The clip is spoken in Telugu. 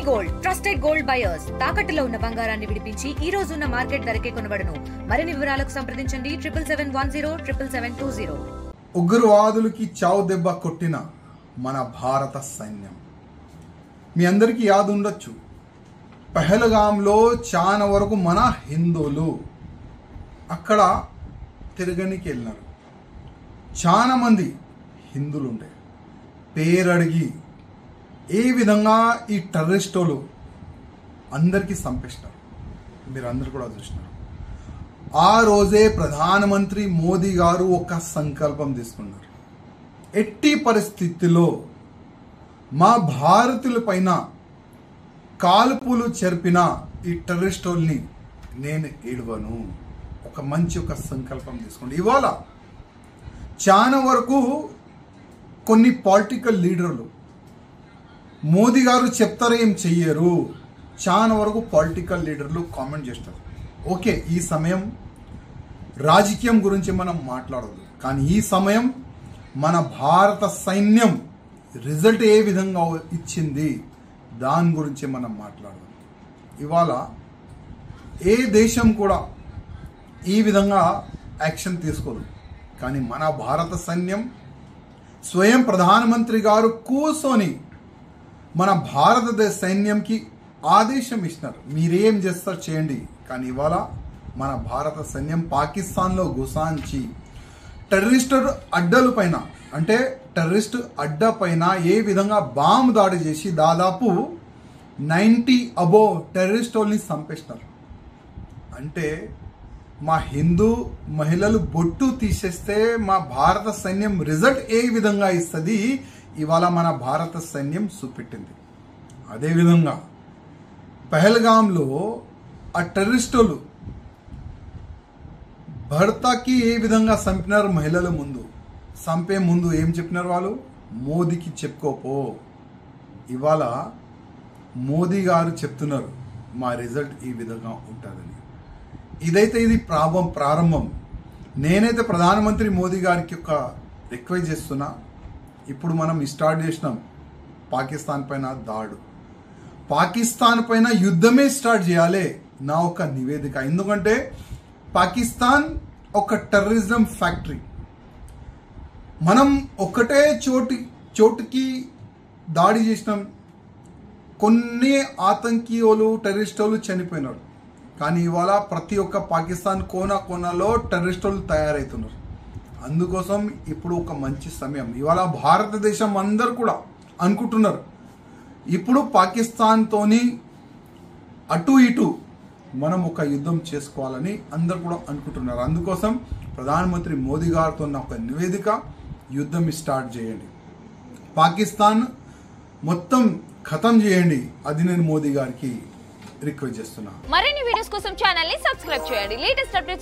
గోల్డ్ ట్రస్టెడ్ గోల్డ్ బయర్స్ తాకట్టులో ఉన్న బంగారాన్ని విడిపించి ఈ రోజు ఉన్న మార్కెట్ ధరకే కొనబడును. మరిన్ని వివరాలకు సంప్రదించండి 77107720. ఉగ్రవాదులకి చావు దెబ్బ కొట్టిన మన భారత సైన్యం మీ అందరికీ యాద ఉండొచ్చు. పహల్గాంలో చాలా వరకు మన హిందువులు అక్కడ తిరగనికి వెళ్ళినారు. చాలా మంది హిందువులు ఉండే పేరడిగి ఏ విధంగా ఈ టెర్రరిస్టులు అందరికీ చంపేసినారు. మీరు అందరు కూడా చూసినారు. ఆ రోజే ప్రధానమంత్రి మోదీ గారు ఒక సంకల్పం తీసుకున్నారు. ఎట్టి పరిస్థితుల్లో మా భారతీయుల పైన కాల్పులు జరిపిన ఈ టెర్రరిస్టుల్ని నేను ఏడవను. ఒక సంకల్పం తీసుకోండి. ఇవాళ చాలా వరకు కొన్ని పొలిటికల్ లీడర్లు మోదీ గారు చెప్తారో ఏం చెయ్యరు. చాలా వరకు పొలిటికల్ లీడర్లు కామెంట్ చేస్తారు. ఓకే, ఈ సమయం రాజకీయం గురించి మనం మాట్లాడదు, కానీ ఈ సమయం మన భారత సైన్యం రిజల్ట్ ఏ విధంగా ఇచ్చింది దాని గురించి మనం మాట్లాడదాం. ఇవాళ ఏ దేశం కూడా ఈ విధంగా యాక్షన్ తీసుకోదు, కానీ మన భారత సైన్యం స్వయం ప్రధానమంత్రి గారు కూర్చొని మన భారతదేశ సైన్యంకి ఆదేశం ఇచ్చినారు, మీరేం చేస్తారు చేయండి. కానీ ఇవాళ మన భారత సైన్యం పాకిస్తాన్లో గుసాంచి టెర్రరిస్ట్ అడ్డల పైన అంటే టెర్రరిస్ట్ అడ్డ పైన ఏ విధంగా బాంబు దాడి చేసి దాదాపు 90 అబోవ్ టెర్రరిస్టుల్ని చంపేసినారు. అంటే మా హిందూ మహిళలు బొట్టు తీసేస్తే మా భారత సైన్యం రిజల్ట్ ఏ విధంగా ఇస్తుంది ఇవాళ మన భారత సైన్యం చూపెట్టింది. అదేవిధంగా పహల్గాంలో ఆ టెర్రరిస్టులు భర్తకి ఏ విధంగా చంపినారు మహిళల ముందు. చంపే ముందు ఏం చెప్పినారు వాళ్ళు? మోదీకి చెప్పుకోపో. ఇవాళ మోదీ గారు చెప్తున్నారు మా రిజల్ట్ ఈ విధంగా ఉంటుందని. ఇది ప్రారంభం. నేనైతే ప్రధానమంత్రి మోదీ గారికి ఒక రిక్వెస్ట్ చేస్తున్నా. ఇప్పుడు మనం స్టార్ట్ చేసినాం పాకిస్తాన్ పైన దాడు. పాకిస్తాన్ పైన యుద్ధమే స్టార్ట్ చేయాలి నా ఒక నివేదిక. ఎందుకంటే పాకిస్తాన్ ఒక టెర్రరిజం ఫ్యాక్టరీ. మనం ఒకటే చోటుకి దాడి చేసినాం. కొన్ని ఆతంకీయులు టెర్రరిస్టులు చనిపోయినారు, కానీ ఇవాళ ప్రతి ఒక్క పాకిస్తాన్ కోనలో టెర్రరిస్టులు తయారవుతున్నారు. అందుకోసం ఇప్పుడు ఒక మంచి సమయం. ఇవాళ భారతదేశం అందరు కూడా అనుకుంటున్నారు ఇప్పుడు పాకిస్తాన్తోని అటు ఇటు మనం ఒక యుద్ధం చేసుకోవాలని అందరు కూడా అనుకుంటున్నారు. అందుకోసం ప్రధానమంత్రి మోదీ గారితో ఒక నివేదిక, యుద్ధం స్టార్ట్ చేయండి, పాకిస్తాన్ మొత్తం ఖతం చేయండి. అది నేను మోదీ గారికి రిక్వెస్ట్ చేస్తున్నా. మరిన్ని వీడియోస్ కోసం ఛానల్ ని సబ్స్క్రైబ్ చేయండి. Latest updates